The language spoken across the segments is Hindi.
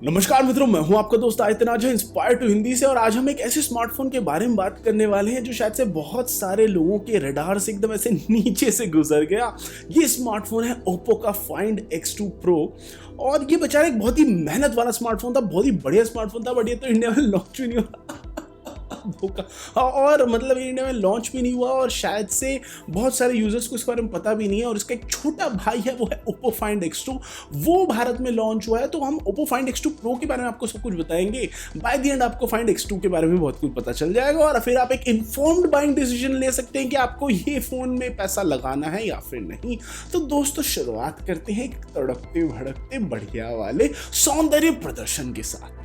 नमस्कार मित्रों, मैं हूं आपका दोस्त आयतन आज इंस्पायर टू हिंदी से। और आज हम एक ऐसे स्मार्टफोन के बारे में बात करने वाले हैं जो शायद से बहुत सारे लोगों के रडार से एकदम ऐसे नीचे से गुजर गया। ये स्मार्टफोन है ओप्पो का Find X2 Pro। और ये बेचारा एक बहुत ही मेहनत वाला स्मार्टफोन था, बहुत ही बढ़िया स्मार्टफोन था, बट ये तो इंडिया में लॉन्च भी नहीं हुआ धोखा। और मतलब ये इंडिया में लॉन्च भी नहीं हुआ और शायद से बहुत सारे यूजर्स को इसके बारे में पता भी नहीं है। और इसका एक छोटा भाई है, वो है ओप्पो Find X2, वो भारत में लॉन्च हुआ है। तो हम ओप्पो Find X2 Pro के बारे में आपको सब कुछ बताएंगे। बाय द एंड आपको Find X2 के बारे में बहुत कुछ पता चल जाएगा और फिर आप एक इन्फॉर्म्ड बाइंग डिसीजन ले सकते हैं कि आपको ये फोन में पैसा लगाना है या फिर नहीं। तो दोस्तों शुरुआत करते हैं एक तड़कते भड़कते बढ़िया वाले सौंदर्य प्रदर्शन के साथ।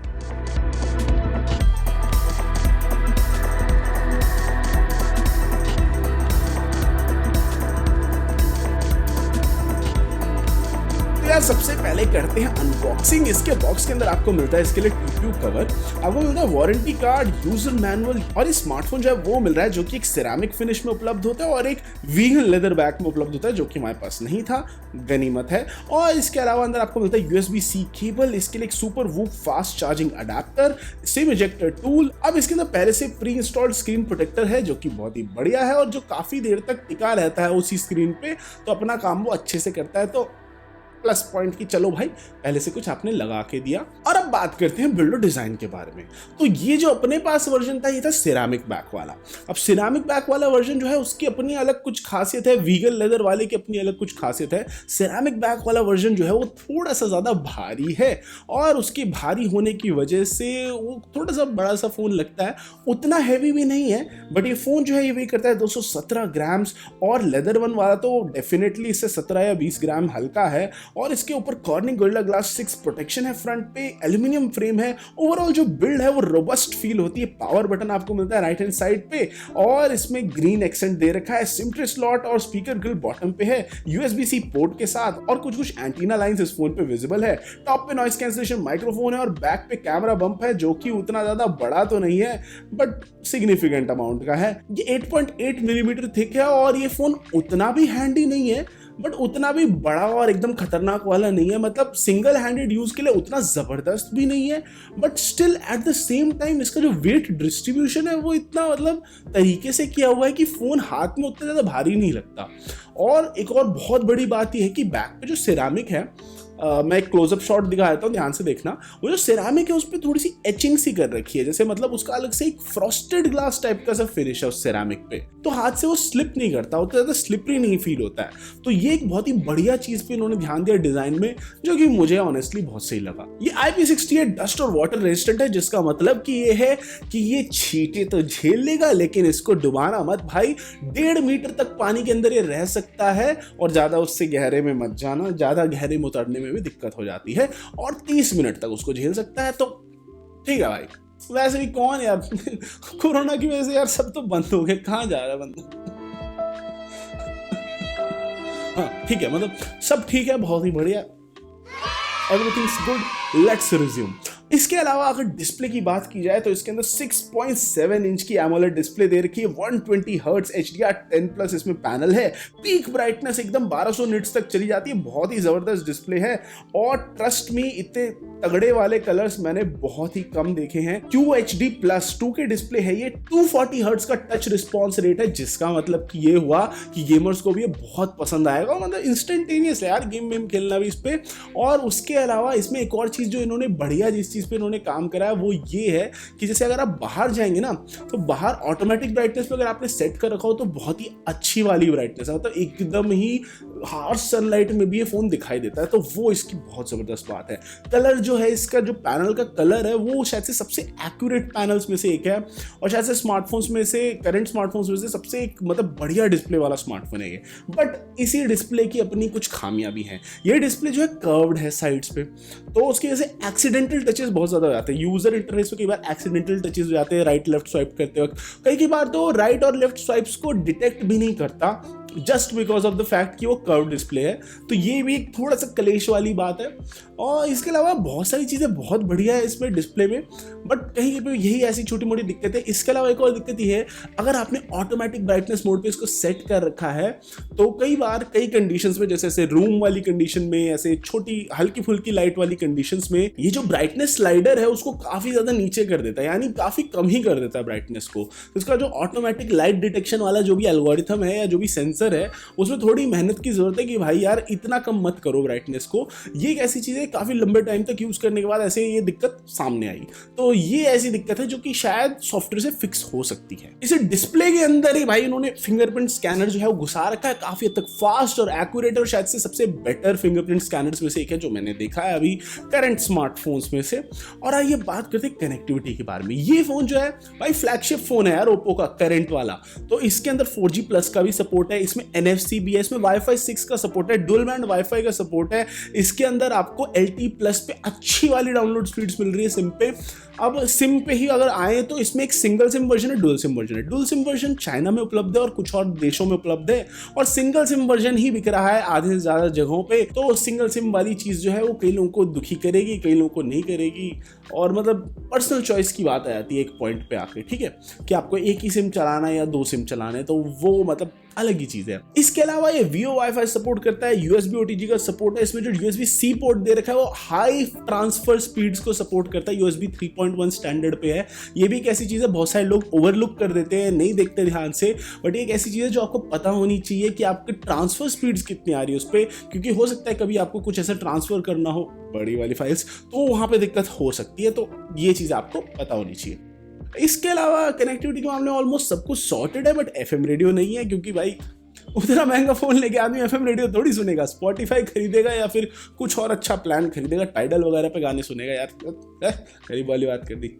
सबसे पहले करते हैं अनबॉक्सिंग। इसके बॉक्स के अंदर आपको मिलता है इसके लिए टीपीयू कवर, आपको मिलता है वारंटी कार्ड, यूजर मैनुअल और ये स्मार्टफोन जो है वो मिल रहा है जो कि एक सिरेमिक फिनिश में उपलब्ध होता है और एक वीगन लेदर बैग में उपलब्ध होता है जो कि हमारे पास नहीं था, गनीमत है। और इसके अलावा अंदर आपको मिलता है USB-C केबल, इसके लिए एक super woof fast charging adapter, SIM ejector tool. अब इसके अंदर पहले से प्री इंस्टॉल्ड स्क्रीन प्रोटेक्टर है जो कि बहुत ही बढ़िया है और जो काफी देर तक टिका रहता है उसी स्क्रीन पे, तो अपना काम वो अच्छे से करता है। तो प्लस पॉइंट की चलो भाई पहले से कुछ आपने लगा के दिया। और अब बात करते हैं बिल्ड डिजाइन के बारे में। तो ये जो अपने पास वर्जन था ये था सिरेमिक बैक वाला। अब सिरेमिक बैक वाला वर्जन जो है उसकी अपनी अलग कुछ खासियत है, वीगन लेदर वाले की अपनी अलग कुछ खासियत है। सिरेमिक बैक वाला वर्जन जो है वो थोड़ा सा ज्यादा भारी है और उसके भारी होने की वजह से वो थोड़ा सा बड़ा सा फोन लगता है, उतना हैवी भी नहीं है। बट ये फोन जो है ये वेट करता है 217 ग्राम्स और लेदर वन वाला तो डेफिनेटली इससे 17 या 20 ग्राम हल्का है। और इसके ऊपर कॉर्निंग गोरिल्ला ग्लास 6 प्रोटेक्शन है, फ्रंट पे एल्यूमिनियम फ्रेम है। ओवरऑल जो बिल्ड है वो रोबस्ट फील होती है। पावर बटन आपको मिलता है राइट हैंड साइड पे और इसमें ग्रीन एक्सेंट दे रखा है। सिम ट्रे स्लॉट और स्पीकर ग्रिल बॉटम पे है, USB-C पोर्ट के साथ और कुछ एंटीना लाइंस इस फोन पे विजिबल है। टॉप पे नॉइस कैंसलेशन माइक्रोफोन है और बैक पे कैमरा बम्प है जो कि उतना ज्यादा बड़ा तो नहीं है बट सिग्निफिकेंट अमाउंट का है। ये 8.8 मिलीमीटर थिक है और ये फोन उतना भी हैंडी नहीं है बट उतना भी बड़ा और एकदम खतरनाक वाला नहीं है। मतलब सिंगल हैंडेड यूज के लिए उतना जबरदस्त भी नहीं है but still at the same time इसका जो वेट डिस्ट्रीब्यूशन है वो इतना मतलब तरीके से किया हुआ है कि फोन हाथ में उतना ज्यादा भारी नहीं लगता। और एक और बहुत बड़ी बात यह है कि बैक पे जो सिरेमिक है, मैं एक क्लोजअप शॉट दिखा देता हूँ, ध्यान से देखना। वो जो सिरेमिक है उस पर थोड़ी सी एचिंग सी कर रखी है, जैसे मतलब उसका अलग से एक फ्रॉस्टेड ग्लास टाइप का सा फिनिश है उस सिरेमिक पे, तो हाथ से वो स्लिप नहीं करता, उतना ज्यादा स्लिपरी नहीं फील होता है। तो ये एक बहुत ही बढ़िया चीज पे इन्होंने ध्यान दिया डिजाइन में, जो कि मुझे ऑनेस्टली बहुत सही लगा। ये IP68 डस्ट और वाटर रेजिस्टेंट है, जिसका मतलब कि ये है कि ये छींटे तो झेल लेगा लेकिन इसको डुबाना मत भाई। 1.5 मीटर तक पानी के अंदर ये रह सकता है और ज्यादा उससे गहरे में मत जाना, ज्यादा गहरे में उतरने में भी दिक्कत हो जाती है और 30 मिनट तक उसको झेल सकता है। तो ठीक है भाई। वैसे भी कौन यार कोरोना की वजह से यार सब तो बंद हो गए, कहां जा रहा है बंदा। हाँ ठीक है, मतलब सब ठीक है, बहुत ही बढ़िया, एवरीथिंग्स गुड, लेट्स रिज्यूम। इसके अलावा अगर डिस्प्ले की बात की जाए तो इसके अंदर 6.7 इंच की एमोलेड डिस्प्ले दे रखी है, 120 हर्ट्ज HDR10+ इसमें पैनल है, पीक ब्राइटनेस एकदम 1200 निट्स तक चली जाती है, बहुत ही जबरदस्त डिस्प्ले है। और ट्रस्ट मी इतने तगड़े वाले कलर्स मैंने बहुत ही कम देखे हैं। QHD+ 2K डिस्प्ले है ये, 240 हर्ट्ज का टच रिस्पॉन्स रेट है, जिसका मतलब कि ये हुआ कि गेमर्स को भी ये बहुत पसंद आएगा। मतलब इंस्टेंटेनियस है यार गेम खेलना भी इस पे। और उसके अलावा इसमें एक और चीज जो इन्होंने बढ़िया जिस चीज पे इन्होंने काम करा है वो ये है कि जैसे अगर आप बाहर जाएंगे ना तो बाहर ऑटोमेटिक ब्राइटनेस पे अगर आपने सेट कर रखा हो तो बहुत ही अच्छी वाली ब्राइटनेस है, मतलब एकदम ही हार्श सनलाइट में भी ये फोन दिखाई देता है। तो वो इसकी बहुत जबरदस्त बात है। कलर जो है इसका, जो पैनल का कलर है वो शायद से सबसे एक्यूरेट पैनल्स में से एक है और शायद से स्मार्टफोन्स में से, करंट स्मार्टफोन्स में से सबसे एक मतलब बढ़िया डिस्प्ले वाला स्मार्टफोन है ये। बट इसी डिस्प्ले की अपनी कुछ खामियां भी हैं। ये डिस्प्ले जो है कर्व्ड है साइड्स पे, तो उसकी वजह से एक्सीडेंटल टचेस बहुत ज्यादा हो जाते हैं। यूजर इंटरफेस पे कई बार एक्सीडेंटल टचेस हो जाते हैं राइट लेफ्ट स्वाइप करते वक्त, कई बार तो राइट और लेफ्ट स्वाइप्स को डिटेक्ट भी नहीं करता just because of the fact कि वो कर्व डिस्प्ले है। तो ये भी एक थोड़ा सा कलेश वाली बात है। और इसके अलावा बहुत सारी चीज़ें बहुत बढ़िया है इसमें डिस्प्ले में, बट कहीं पे यही ऐसी छोटी मोटी दिक्कत है। इसके अलावा एक और दिक्कत ये है, अगर आपने ऑटोमेटिक ब्राइटनेस मोड पे इसको सेट कर रखा है तो कई बार कई कंडीशंस में, जैसे रूम वाली कंडीशन में, ऐसे छोटी हल्की फुल्की लाइट वाली कंडीशंस में, ये जो ब्राइटनेस स्लाइडर है उसको काफी ज्यादा नीचे कर देता है, यानी काफी कम ही कर देता है ब्राइटनेस को। तो इसका जो ऑटोमेटिक लाइट डिटेक्शन वाला जो भी एल्गोरिथम है या जो भी सेंसर है, उसमें थोड़ी मेहनत की जरूरत है कि भाई यार इतना कम मत करो ब्राइटनेस को। ये एक ऐसी चीज है, काफी लंबे टाइम तक यूज करने के बाद ऐसे ये दिक्कत सामने आई। तो ये ऐसी दिक्कत है जो कि शायद सॉफ्टवेयर से फिक्स हो सकती है। इसे डिस्प्ले के अंदर ही भाई इन्होंने फिंगरप्रिंट स्कैनर जो है वो घुसा रखा है, काफी हद तक फास्ट और एक्यूरेट, और शायद से सबसे बेटर फिंगरप्रिंट स्कैनर्स में से एक है जो मैंने देखा है अभी करंट स्मार्टफोन्स में से। और आइए बात करते हैं कनेक्टिविटी के बारे में। ये फोन जो है भाई फ्लैगशिप फोन है यार ओप्पो का, करंट वाला। तो इसके अंदर 4G प्लस का भी सपोर्ट है, इसमें NFC भी है, इसमें Wi-Fi 6 का सपोर्ट है, डुअल बैंड Wi-Fi का सपोर्ट है। इसके अंदर आपको LTE प्लस पे अच्छी वाली डाउनलोड स्पीड्स मिल रही है सिम पे। अब सिम पे ही अगर आए तो इसमें एक सिंगल सिम वर्जन है, डुअल सिम वर्जन है। डुअल सिम वर्जन चाइना में उपलब्ध है और कुछ और देशों में उपलब्ध है, और सिंगल सिम वर्जन ही बिक रहा है आधे से ज्यादा जगहों पे। तो सिंगल सिम वाली चीज जो है वो कई लोगों को दुखी करेगी, कई लोगों को नहीं करेगी, और मतलब पर्सनल चॉइस की बात आ जाती है एक पॉइंट पे आके, ठीक है, कि आपको एक ही सिम चलाना है या दो सिम चलाना है, तो वो मतलब अलग ही चीज है। इसके अलावा ये Vio Wi-Fi सपोर्ट करता है, USB OTG का सपोर्ट है, इसमें जो USB-C पोर्ट दे रखा है वो हाई ट्रांसफर स्पीड्स को सपोर्ट करता है, USB 3.1 स्टैंडर्ड पे है। ये भी एक ऐसी चीज है बहुत सारे लोग ओवरलुक कर देते हैं, नहीं देखते ध्यान से, बट ये एक ऐसी चीज है जो आपको पता होनी चाहिए कि आपके ट्रांसफर स्पीड्स कितनी आ रही है उस पर, क्योंकि हो सकता है कभी आपको कुछ ऐसा ट्रांसफर करना हो बड़ी वाली फाइल्स, तो वहां पे दिक्कत हो सकती है। तो ये चीज आपको पता होनी चाहिए। इसके अलावा कनेक्टिविटी के मामले में ऑलमोस्ट सब कुछ सॉर्टेड है, बट FM रेडियो नहीं है, क्योंकि भाई उतना महंगा फोन लेके आदमी FM रेडियो थोड़ी सुनेगा, स्पॉटिफाई खरीदेगा या फिर कुछ और अच्छा प्लान खरीदेगा, टाइडल वगैरह पे गाने सुनेगा। यार गरीब वाली बात कर दी।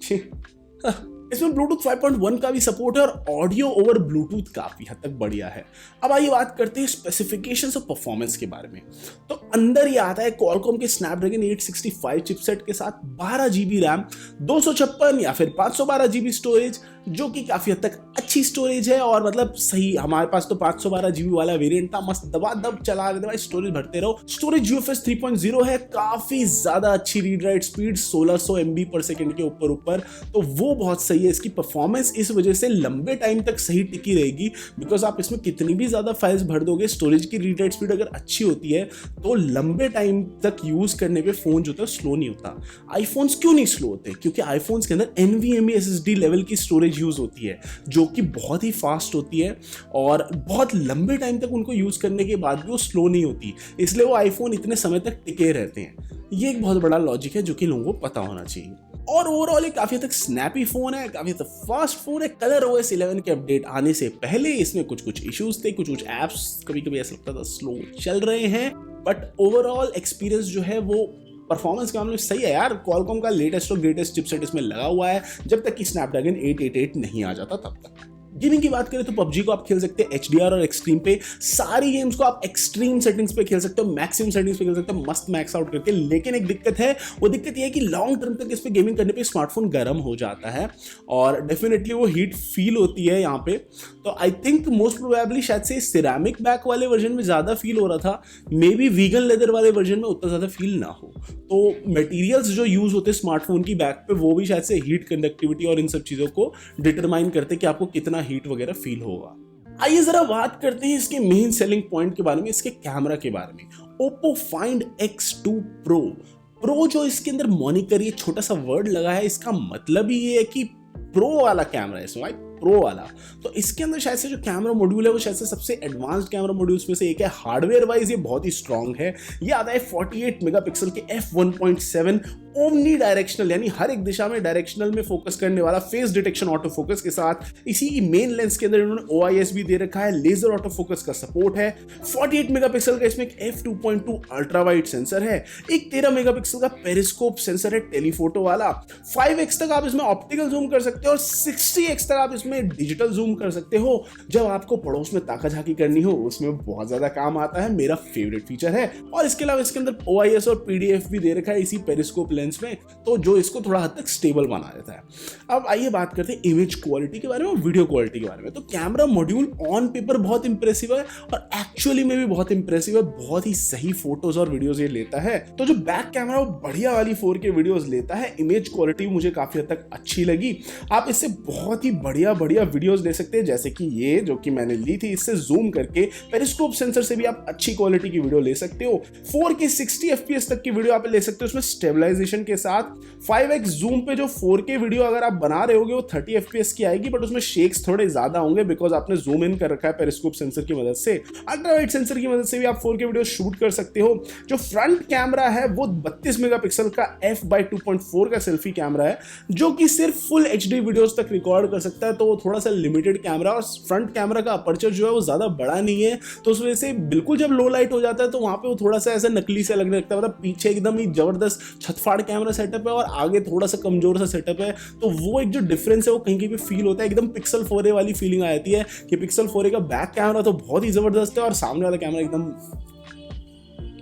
इसमें ब्लूटूथ 5.1 का भी सपोर्ट है और ऑडियो ओवर ब्लूटूथ काफी हद तक बढ़िया है। अब आइए बात करते हैं स्पेसिफिकेशंस और परफॉर्मेंस के बारे में। तो अंदर ये आता है क्वालकॉम के स्नैपड्रैगन 865 चिपसेट के साथ 12GB रैम, 256 या फिर 512GB स्टोरेज, जो कि काफी हद तक अच्छी स्टोरेज है। और मतलब सही, हमारे पास तो 512GB वाला वेरिएंट था, मस्त दबा दब चला रहे थे भाई, स्टोरेज भरते रहो। स्टोरेज UFS 3.0 है, काफी ज्यादा अच्छी रीड राइट स्पीड 1600 MB/s के ऊपर, तो वो बहुत सही है। इसकी परफॉर्मेंस इस वजह से लंबे टाइम तक सही टिकी रहेगी, बिकॉज आप इसमें कितनी भी ज्यादा फाइल्स भर दोगे, स्टोरेज की रीड राइट स्पीड अगर अच्छी होती है तो लंबे टाइम तक यूज करने पे फोन जो होता है स्लो नहीं होता। आईफोन्स क्यों नहीं स्लो होते? क्योंकि आईफोन्स के अंदर NVMe SSD लेवल की स्टोरेज यूज होती है, जो कि बहुत ही फास्ट होती है और बहुत लंबे टाइम तक उनको यूज करने के बाद भी वो स्लो नहीं होती, इसलिए वो आईफोन इतने समय तक टिके रहते हैं। ये एक बहुत बड़ा लॉजिक है जो कि लोगों को पता होना चाहिए। और ओवरऑल ये काफी हद तक स्नैपी फोन है, काफी हद तक फास्ट फोन है। कलर OS 11 के अपडेट आने से पहले इसमें कुछ इश्यूज थे, कुछ ऐप्स कभी ऐसा लगता था स्लो चल रहे हैं, बट ओवरऑल एक्सपीरियंस जो है वो परफॉर्मेंस के मामले में सही है यार। क्वालकॉम का लेटेस्ट और ग्रेटेस्ट चिपसेट इसमें लगा हुआ है, जब तक कि स्नैपड्रैगन 888 नहीं आ जाता तब तक। गेमिंग की बात करें तो PUBG को आप खेल सकते हैं HDR और एक्सट्रीम पे, सारी गेम्स को आप एक्सट्रीम सेटिंग्स पे खेल सकते हो, मैक्सिमम सेटिंग्स पे खेल सकते हो, मस्त मैक्स आउट करके। लेकिन एक दिक्कत है, वो दिक्कत ये है कि लॉन्ग टर्म तक इस पे गेमिंग करने पे स्मार्टफोन गर्म हो जाता है और डेफिनेटली वो हीट फील होती है यहाँ पे। तो आई थिंक मोस्ट प्रोबेबली शायद से सिरेमिक बैक वाले वर्जन में ज्यादा फील हो रहा था, मे बी वीगन लेदर वाले वर्जन में उतना ज्यादा फील ना हो। तो मटेरियल्स जो यूज होते हैं स्मार्टफोन की बैक पे, वो भी शायद से हीट कंडक्टिविटी और इन सब चीजों को डिटरमाइन करते हैं कि आपको कितना हीट वगैरह फील होगा। आइए जरा बात करते हैं इसके मेन सेलिंग पॉइंट के बारे में, इसके कैमरा के बारे में। Oppo Find X2 Pro जो इसके अंदर मॉनिकर, ये छोटा सा वर्ड लगा है, इसका मतलब ही ये है कि प्रो वाला कैमरा है इसमें, प्रो वाला। तो इसके अंदर शायद से जो कैमरा मॉड्यूल है वो शायद से सबसे एडवांस्ड कैमरा मॉड्यूल्स में से एक है। हार्डवेयर वाइज ये बहुत ही स्ट्रांग है। ये आता है 48 मेगापिक्सल के f1.7 ओमनी डायरेक्शनल, यानी हर एक दिशा में डायरेक्शनल में फोकस करने वाला फेस डिटेक्शन ऑटो फोकस के साथ। इसी मेन लेंस के अंदर इन्होंने OIS भी दे रखा है, लेजर ऑटो फोकस का सपोर्ट है। 48 मेगापिक्सल का इसमें एक f2.2 अल्ट्रा वाइड सेंसर है, एक 13 मेगापिक्सल का पेरिस्कोप सेंसर है टेलीफोटो वाला, 5x तक आप इसमें ऑप्टिकल जूम कर सकते हो और 60x तक आप इसमें डिजिटल जूम कर सकते हो। जब आपको पड़ोस में ताका झाकी करनी हो उसमें बहुत ज्यादा काम आता है, मेरा फेवरेट फीचर है। और इसके अलावा इसके अंदर OIS और PDF भी दे रखा है इसी पेरिस्कोप लेंस में, तो जो इसको थोड़ा हद तक स्टेबल बना देता है। अब आइए बात करते हैं इमेज क्वालिटी के बारे में और वीडियो क्वालिटी के बारे में। तो कैमरा मॉड्यूल ऑन पेपर बहुत इंप्रेसिव है और एक्चुअली में भी बहुत इंप्रेसिव है, बहुत ही सही फोटोज और वीडियोस ये लेता है। तो जो बैक कैमरा वो बढ़िया वाली 4K वीडियोस लेता है, इमेज क्वालिटी मुझे काफी हद तक अच्छी लगी। आप इससे बहुत ही बढ़िया वीडियोस ले सकते हैं, जैसे कि ये जो कि मैंने ली थी, इससे जूम करके पेरिस्कोप सेंसर से भी आप अच्छी क्वालिटी की वीडियो ले सकते हो। 4K 60 FPS तक की वीडियो आप ले सकते हो उसमें स्टेबलाइजेशन के साथ। 5x जूम पे जो 4K वीडियो अगर आप बना रहे होगे वो 30 FPS की आएगी, बट उसमें शेक्स थोड़े ज्यादा होंगे बिकॉज आपने जूम इन कर रखा है पेरिस्कोप सेंसर की मदद से। अल्ट्रा वाइड सेंसर की मदद से भी आप 4K वीडियो शूट कर सकते हो। जो फ्रंट कैमरा है वो 32 मेगापिक्सल का f/2.4 का सेल्फी कैमरा है, जो कि सिर्फ फुल HD वीडियोस तक रिकॉर्ड कर सकता है। तो वो थोड़ा सा लिमिटेड कैमरा, और फ्रंट कैमरा का अपर्चर जो है वो ज्यादा बड़ा नहीं है, तो उस वजह से बिल्कुल जब लो लाइट हो जाता है तो वहां पे वो थोड़ा सा ऐसा नकली सा लगने लगता है। मतलब पीछे एकदम ही जबरदस्त छतफाड़ कैमरा सेटअप है और आगे थोड़ा सा कमजोर सा सेटअप है, तो वो एक जो डिफरेंस है वो कहीं कहीं पे फील होता है। एकदम पिक्सल 4a वाली फीलिंग आ जाती है कि पिक्सल 4a का बैक कैमरा तो बहुत ही जबरदस्त है और सामने वाला कैमरा एकदम,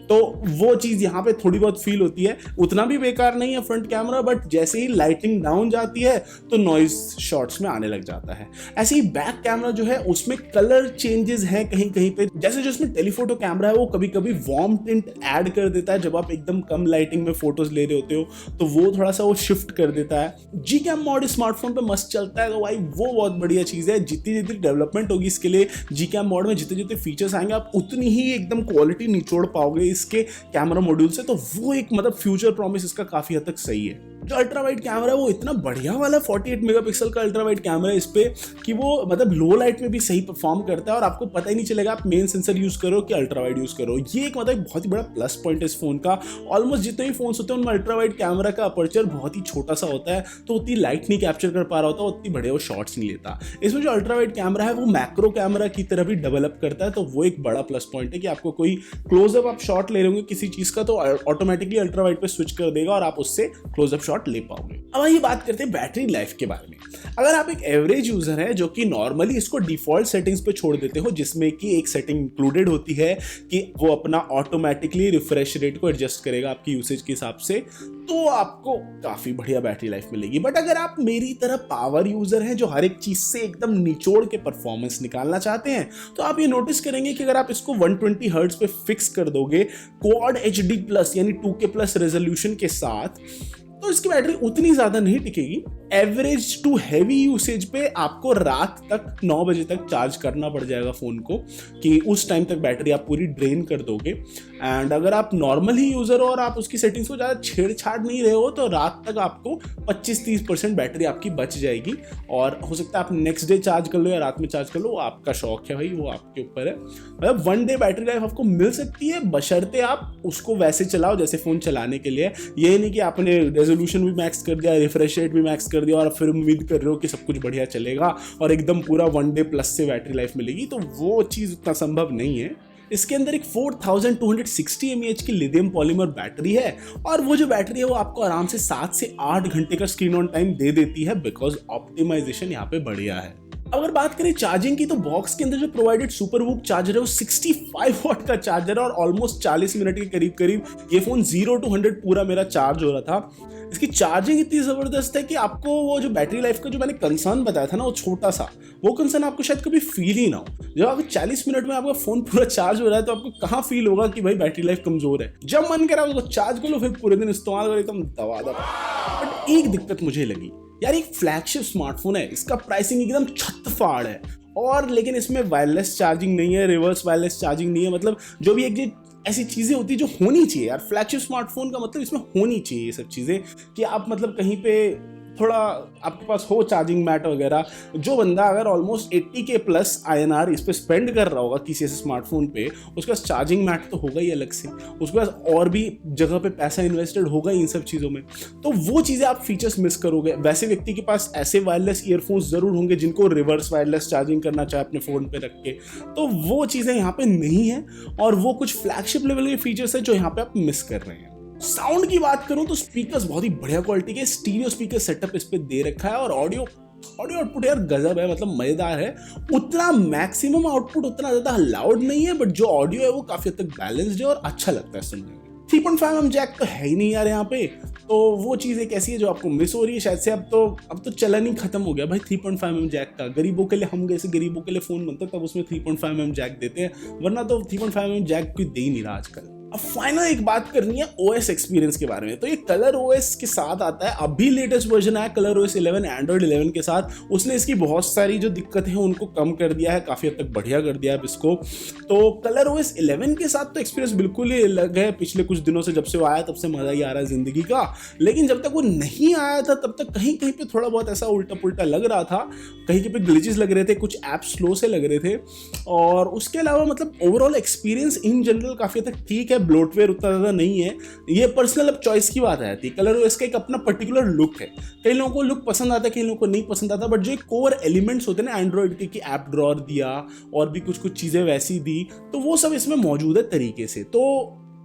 तो वो चीज यहाँ पे थोड़ी बहुत फील होती है। उतना भी बेकार नहीं है फ्रंट कैमरा, बट जैसे ही लाइटिंग डाउन जाती है तो नॉइज शॉट्स में आने लग जाता है। ऐसे ही बैक कैमरा जो है उसमें कलर चेंजेस हैं कहीं कहीं पे, जैसे जो इसमें टेलीफोटो कैमरा है वो कभी कभी वार्म टिंट ऐड कर देता है। जब आप एकदम कम लाइटिंग में फोटोज ले रहे होते हो तो वो थोड़ा सा वो शिफ्ट कर देता है। Gcam मॉड स्मार्टफोन पे मस्त चलता है, तो भाई वो बहुत बढ़िया चीज है। जितनी जितनी डेवलपमेंट होगी इसके लिए Gcam मॉड में, जितने जितने फीचर्स आएंगे आप उतनी ही एकदम क्वालिटी निचोड़ पाओगे इसके कैमरा मॉड्यूल से। तो वो एक मतलब फ्यूचर प्रॉमिस इसका काफी हद तक सही है। जो अल्ट्रा वाइड कैमरा है वो इतना बढ़िया वाला 48 मेगापिक्सल का अल्ट्रा वाइड कैमरा है इस पे कि वो मतलब लो लाइट में भी सही परफॉर्म करता है और आपको पता ही नहीं चलेगा आप मेन सेंसर यूज करो कि अल्ट्रा वाइड यूज करो। ये एक मतलब बहुत ही बड़ा प्लस पॉइंट है इस फोन का। ऑलमोस्ट जितने भी फोन्स होते हैं उनमें अल्ट्रा वाइड कैमरा का अपर्चर बहुत ही छोटा सा होता है, तो उतनी लाइट नहीं कैप्चर कर पा रहा होता, उतनी बड़े वो शॉट्स नहीं लेता। इसमें जो अल्ट्रा वाइड कैमरा है वो मैक्रो कैमरा की तरह भी डेवलप करता है, तो वो एक बड़ा प्लस पॉइंट है कि आपको कोई क्लोजअप आप शॉट ले रहे होंगे किसी चीज का तो ऑटोमेटिकली अल्ट्रा वाइड पे स्विच कर देगा और आप उससे क्लोजअप शॉट ले पाओगे। अब ये बात करते हैं बैटरी लाइफ के बारे में। अगर आप एक एवरेज यूजर हैं जो कि नॉर्मली इसको डिफॉल्ट सेटिंग्स पे छोड़ देते हो, जिसमें कि एक सेटिंग इंक्लूडेड होती है कि वो अपना ऑटोमेटिकली रिफ्रेश रेट को एडजस्ट करेगा आपकी यूसेज के हिसाब से, तो आपको काफी बढ़िया बैटरी लाइफ मिलेगी। बट अगर आप मेरी तरह पावर यूजर हैं जो हर एक चीज से एकदम निचोड़ के परफॉर्मेंस निकालना चाहते हैं, तो आप ये नोटिस करेंगे कि अगर आप इसको 120 हर्ट्ज पे फिक्स कर दोगे क्वाड HD प्लस यानी 2K प्लस रेजोल्यूशन के साथ, तो इसकी बैटरी उतनी ज्यादा नहीं टिकेगी। एवरेज टू हैवी यूसेज पे आपको रात तक 9 बजे तक चार्ज करना पड़ जाएगा फोन को, कि उस टाइम तक बैटरी आप पूरी ड्रेन कर दोगे। एंड अगर आप नॉर्मल ही यूजर हो और आप उसकी सेटिंग्स को ज्यादा छेड़छाड़ नहीं रहे हो, तो रात तक आपको 25-30% बैटरी आपकी बच जाएगी। और हो सकता है आप नेक्स्ट डे चार्ज कर लो या रात में चार्ज कर लो, वो आपका शौक है भाई, वो आपके ऊपर है। मतलब 1 डे बैटरी लाइफ आपको मिल सकती है, बशर्ते आप उसको वैसे चलाओ जैसे फोन चलाने के लिए। ये नहीं कि आपने रेजोल्यूशन भी मैक्स कर दिया, रिफ्रेश रेट भी मैक्स कर दिया और फिर उम्मीद कर रहे हो कि सब कुछ बढ़िया चलेगा और एकदम पूरा 1 डे प्लस से बैटरी लाइफ मिलेगी, तो वो चीज उतना संभव नहीं है। इसके अंदर एक 4260 mAh की लिथियम पॉलीमर बैटरी है और वो जो बैटरी है वो आपको आराम से 7 से 8 घंटे का स्क्रीन ऑन टाइम दे देती है, बिकॉज ऑप्टिमाइजेशन यहाँ पे बढ़िया है। अगर बात करें चार्जिंग की, तो बॉक्स के अंदर जो प्रोवाइडेड सुपर वूक चार्जर है वो 65 वाट का चार्जर है और ऑलमोस्ट 40 मिनट के करीब ये फोन 0 to 100 पूरा मेरा चार्ज हो रहा था। इसकी चार्जिंग इतनी जबरदस्त है कि आपको वो जो बैटरी लाइफ का जो मैंने कंसर्न बताया था ना, वो छोटा सा, वो कंसर्न आपको शायद कभी फील ही ना हो। जब आपको 40 मिनट में आपका फोन पूरा चार्ज हो रहा है तो आपको कहाँ फील होगा कि भाई बैटरी लाइफ कमजोर है। जब मन करा उसको चार्ज कर लो, फिर पूरे दिन इस्तेमाल करो, एकदम दबा। बट एक दिक्कत मुझे लगी यार, एक फ्लैगशिप स्मार्टफोन है, इसका प्राइसिंग एकदम छत फाड़ है, और लेकिन इसमें वायरलेस चार्जिंग नहीं है, रिवर्स वायरलेस चार्जिंग नहीं है। मतलब जो भी एक ऐसी चीजें होती है जो होनी चाहिए यार फ्लैगशिप स्मार्टफोन का, मतलब इसमें होनी चाहिए ये सब चीजें, कि आप मतलब कहीं पे थोड़ा आपके पास हो चार्जिंग मैट वगैरह। जो बंदा अगर ऑलमोस्ट 80K प्लस INR इस पे स्पेंड कर रहा होगा किसी ऐसे स्मार्टफोन पे, उसके पास चार्जिंग मैट तो होगा ही अलग से, उसके पास और भी जगह पे पैसा इन्वेस्टेड होगा इन सब चीज़ों में, तो वो चीज़ें आप फीचर्स मिस करोगे। वैसे व्यक्ति के पास ऐसे वायरलेस ईयरफोन्स जरूर होंगे जिनको रिवर्स वायरलेस चार्जिंग करना चाहे अपने फ़ोन पे रख के, तो वो चीज़ें यहाँ पे नहीं है और वो कुछ फ्लैगशिप लेवल के फीचर्स है जो यहाँ पे आप मिस कर रहे हैं। साउंड की बात करूं तो स्पीकर्स बहुत ही बढ़िया क्वालिटी के स्टीरियो स्पीकर सेटअप इस पे दे रखा है और ऑडियो आउटपुट यार गजब है, मतलब मजेदार है। उतना मैक्सिमम आउटपुट उतना ज्यादा लाउड नहीं है, बट जो ऑडियो है वो काफी हद तक बैलेंस्ड है और अच्छा लगता है सुनने में। 3.5mm जैक तो है ही नहीं यार यहाँ पे, तो वो चीज़ एक ऐसी है जो आपको मिस हो रही है शायद से। अब तो चलन ही खत्म हो गया भाई 3.5mm जैक का। गरीबों के लिए, हम जैसे गरीबों के लिए फ़ोन बनता है तब उसमें 3.5mm जैक देते हैं, वरना तो 3.5mm जैक कोई दे ही नहीं रहा आजकल। अब फाइनल एक बात करनी है OS एक्सपीरियंस के बारे में। तो ये कलर OS के साथ आता है, अभी लेटेस्ट वर्जन आया कलर OS 11 एंड्रॉइड 11 के साथ। उसने इसकी बहुत सारी जो दिक्कतें हैं उनको कम कर दिया है, काफ़ी हद तक बढ़िया कर दिया है इसको। तो कलर OS 11 के साथ तो एक्सपीरियंस बिल्कुल ही अलग है। पिछले कुछ दिनों से जब से वो आया तब से मज़ा ही आ रहा है ज़िंदगी का। लेकिन जब तक वो नहीं आया था तब तक कहीं कहीं पर थोड़ा बहुत ऐसा उल्टा पुल्टा लग रहा था, कहीं कहीं पे ग्लिचेस लग रहे थे, कुछ ऐप स्लो से लग रहे थे। और उसके अलावा मतलब ओवरऑल एक्सपीरियंस इन जनरल काफ़ी हद तक ठीक है, ब्लोटवेयर उतना ज़्यादा नहीं है। ये पर्सनल अब चॉइस की बात आ जाती है। कलर OS का एक अपना पर्टिकुलर लुक है, कई लोगों को लुक पसंद आता है, कई लोगों को नहीं पसंद आता। बट जो एक कोर एलिमेंट्स होते हैं ना एंड्रॉइड के, कि ऐप ड्रॉअर दिया और भी कुछ कुछ चीज़ें वैसी दी, तो वो सब इसमें मौजूद है तरीके से, तो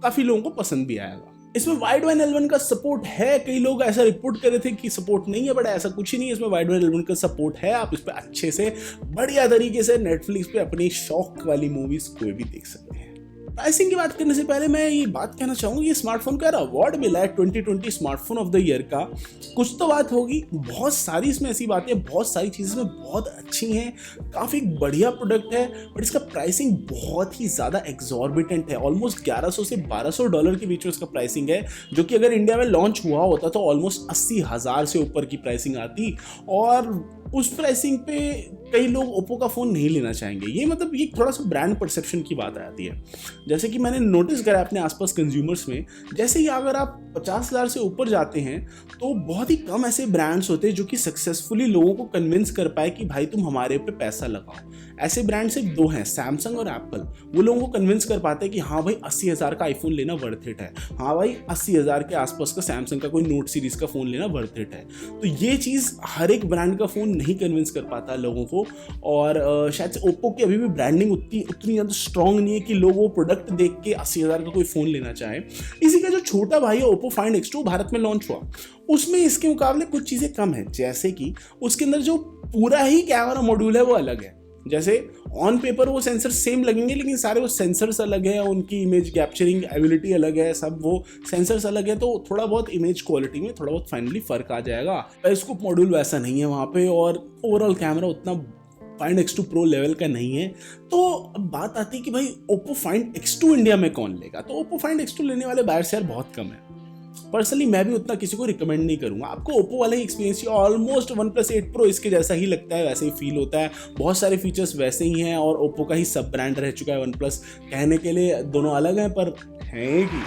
काफ़ी लोगों को पसंद भी आएगा। इसमें वाइड वाइन L1 का सपोर्ट है। कई लोग ऐसा रिपोर्ट कर रहे थे कि सपोर्ट नहीं है, बट ऐसा कुछ ही नहीं है। इसमें वाइड वाइन L1 का सपोर्ट है। आप इस पर अच्छे से बढ़िया तरीके से नेटफ्लिक्स पे अपनी शौक वाली मूवीज कोई भी देख सकते हैं। प्राइसिंग की बात करने से पहले मैं ये बात कहना चाहूँगा, ये स्मार्टफोन का अवार्ड मिला है 2020 स्मार्टफोन ऑफ द ईयर का। कुछ तो बात होगी, बहुत सारी इसमें ऐसी बातें, बहुत सारी चीज़ें इसमें बहुत अच्छी हैं, काफ़ी बढ़िया प्रोडक्ट है। बट इसका प्राइसिंग बहुत ही ज़्यादा एक्सॉर्बिटेंट है। ऑलमोस्ट 1100 से $1200 के बीच में इसका प्राइसिंग है, जो कि अगर इंडिया में लॉन्च हुआ होता तो ऑलमोस्ट 80,000 से ऊपर की प्राइसिंग आती। और उस प्राइसिंग पे कई लोग ओप्पो का फ़ोन नहीं लेना चाहेंगे। ये मतलब ये थोड़ा सा ब्रांड परसेप्शन की बात आती है। जैसे कि मैंने नोटिस करा अपने आसपास कंज्यूमर्स में, जैसे ही अगर आप 50,000 से ऊपर जाते हैं तो बहुत ही कम ऐसे ब्रांड्स होते हैं जो कि सक्सेसफुली लोगों को कन्विंस कर पाए कि भाई तुम हमारे पे पैसा लगाओ। ऐसे ब्रांड सिर्फ दो हैं, सैमसंग और एप्पल। वो लोगों को कन्विंस कर पाते हैं कि हाँ भाई 80,000 का आईफोन लेना वर्थ इट है, हाँ भाई 80,000 के आसपास का सैमसंग का कोई नोट सीरीज का फ़ोन लेना वर्थ इट है। तो ये चीज़ हर एक ब्रांड का फ़ोन नहीं कन्विंस कर पाता लोगों को। और शायद से ओप्पो की अभी भी ब्रांडिंग उतनी ज़्यादा स्ट्रॉन्ग नहीं है कि लोग वो प्रोडक्ट देख के 80,000 का कोई फ़ोन लेना चाहे। इसी का जो छोटा भाई है ओप्पो फाइंड X2 भारत में लॉन्च हुआ, उसमें इसके मुकाबले कुछ चीज़ें कम है। जैसे कि उसके अंदर जो पूरा ही कैमरा मॉड्यूल है वो अलग है। जैसे ऑन पेपर वो सेंसर सेम लगेंगे, लेकिन सारे वो सेंसर्स अलग है, उनकी इमेज कैप्चरिंग एबिलिटी अलग है, सब वो सेंसर्स अलग है। तो थोड़ा बहुत इमेज क्वालिटी में थोड़ा बहुत फाइनली फ़र्क आ जाएगा। पेरिस्कोप मॉड्यूल वैसा नहीं है वहाँ पे, और ओवरऑल कैमरा उतना फाइंड X2 प्रो लेवल का नहीं है। तो अब बात आती है कि भाई ओप्पो फाइंड X2 इंडिया में कौन लेगा। तो ओप्पो फाइंड X2 लेने वाले बायर्स यार बहुत कम है। पर्सनली मैं भी उतना किसी को रिकमेंड नहीं करूंगा। आपको ओप्पो वाला ही एक्सपीरियंस चाहिए, ऑलमोस्ट OnePlus 8 Pro इसके जैसा ही लगता है, वैसे ही फील होता है, बहुत सारे फीचर्स वैसे ही हैं। और ओप्पो का ही सब ब्रांड रह चुका है OnePlus, कहने के लिए दोनों अलग हैं पर हैं कि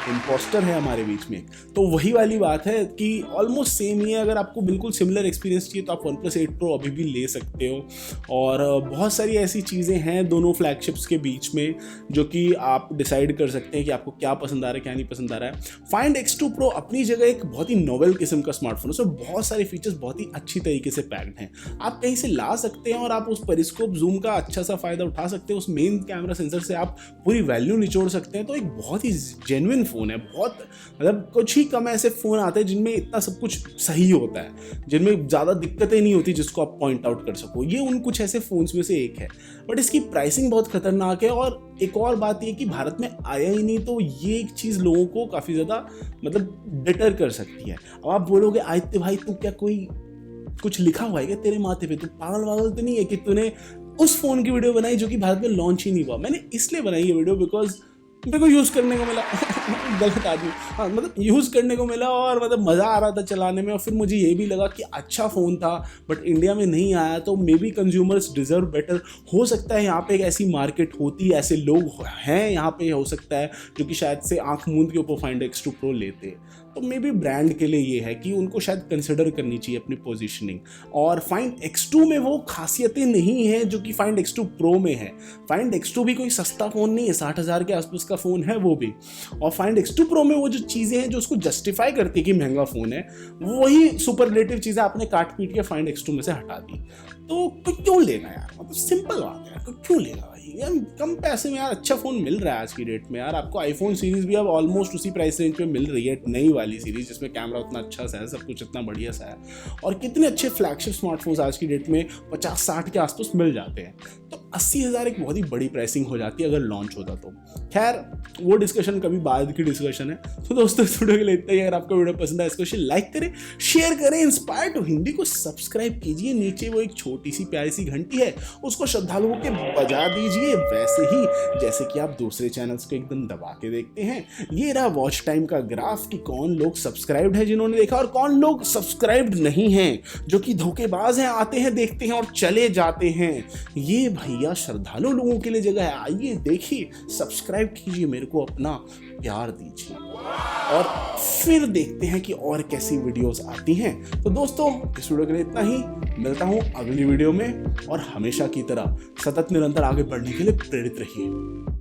इम्पोस्टर है हमारे बीच में। तो वही वाली बात है कि ऑलमोस्ट सेम ही है। अगर आपको बिल्कुल सिमिलर एक्सपीरियंस चाहिए तो आप OnePlus 8 Pro अभी भी ले सकते हो। और बहुत सारी ऐसी चीज़ें हैं दोनों फ्लैगशिप्स के बीच में जो कि आप डिसाइड कर सकते हैं कि आपको क्या पसंद आ रहा है, क्या नहीं पसंद आ रहा है। फाइंड X2 Pro अपनी जगह एक बहुत ही नोवेल किस्म का स्मार्टफोन है, उसमें बहुत सारे फीचर्स बहुत ही अच्छी तरीके से पैक्ड हैं। आप कहीं से ला सकते हैं और आप उस पेरिस्कोप जूम का अच्छा सा फ़ायदा उठा सकते हैं, उस मेन कैमरा सेंसर से आप पूरी वैल्यू निचोड़ सकते हैं। तो एक बहुत ही जेन्युइन फ़ोन है। बहुत मतलब कुछ ही कम ऐसे फ़ोन आते हैं जिनमें इतना सब कुछ सही होता है, जिनमें ज़्यादा दिक्कतें नहीं होती जिसको आप पॉइंट आउट कर सको। ये उन कुछ ऐसे फ़ोन्स में से एक है। बट इसकी प्राइसिंग बहुत खतरनाक है। और एक और बात ये कि भारत में आया ही नहीं, तो ये एक चीज़ लोगों को काफ़ी ज़्यादा मतलब डिटर कर सकती है। अब आप बोलोगे आदित्य भाई तू क्या कोई कुछ लिखा हुआ है क्या तेरे माथे पे, तू पागल वागल तो नहीं है कि तूने उस फ़ोन की वीडियो बनाई जो कि भारत में लॉन्च ही नहीं हुआ। मैंने इसलिए बनाई ये वीडियो बिकॉज मेरे को यूज़ करने को मिला गलत आदमी, हाँ मतलब यूज़ करने को मिला और मतलब मज़ा आ रहा था चलाने में। और फिर मुझे ये भी लगा कि अच्छा फ़ोन था बट इंडिया में नहीं आया, तो may be consumers deserve better. हो सकता है यहाँ पे एक ऐसी मार्केट होती, ऐसे लोग हैं यहाँ पे हो सकता है जो कि शायद से आंख मूंद के ऊपर फाइंड X2 Pro लेते। तो मे बी ब्रांड के लिए ये है कि उनको शायद कंसिडर करनी चाहिए अपनी पोजीशनिंग। और फाइंड X2 में वो खासियतें नहीं हैं जो कि फाइंड X2 Pro में है। फाइंड X2 भी कोई सस्ता फ़ोन नहीं है, 60,000 के आसपास का फ़ोन है वो भी। और फाइंड X2 Pro में वो जो चीज़ें हैं जो उसको जस्टिफाई करती है कि महंगा फ़ोन है, वही सुपरलेटिव चीज़ें आपने काट पीट के फाइंड X2 में से हटा दी। तो क्यों लेना यार, मतलब सिंपल बात है यार, क्यों लेना भाई यार। कम पैसे में यार अच्छा फ़ोन मिल रहा है आज की डेट में यार। आपको आईफोन सीरीज़ भी अब ऑलमोस्ट उसी प्राइस रेंज पे मिल रही है, नई वाली सीरीज़ जिसमें कैमरा उतना अच्छा सा है, सब कुछ इतना बढ़िया सा है। और कितने अच्छे फ्लैगशिप स्मार्टफोन्स आज की डेट में 50-60 के आसपास मिल जाते हैं। तो 80,000 एक बहुत ही बड़ी प्राइसिंग हो जाती है अगर लॉन्च होता तो। खैर वो डिस्कशन कभी बाद की डिस्कशन है। तो दोस्तों इस वीडियो के लिए इतना ही। अगर आपको वीडियो पसंद आया इसको लाइक करें, शेयर करें, इंस्पायर टू हिंदी को सब्सक्राइब कीजिए। नीचे वो एक छोटी सी प्यारी सी घंटी है, उसको श्रद्धालुओं के बजा दीजिए, वैसे ही जैसे कि आप दूसरे चैनल्स को एकदम दबा के देखते हैं। ये रहा वॉच टाइम का ग्राफ कि कौन लोग सब्सक्राइब्ड है जिन्होंने देखा और कौन लोग सब्सक्राइब्ड नहीं हैं, जो कि धोखेबाज हैं, आते हैं देखते हैं और चले जाते हैं। ये भैया श्रद्धालु लोगों के लिए जगह है। आइए देखिए, सब्सक्राइब कीजिए, मेरे को अपना प्यार दीजिए और फिर देखते हैं कि और कैसी वीडियोस आती हैं। तो दोस्तों इस वीडियो के लिए इतना ही। मिलता हूं अगली वीडियो में और हमेशा की तरह सतत निरंतर आगे बढ़ने के लिए प्रेरित रहिए।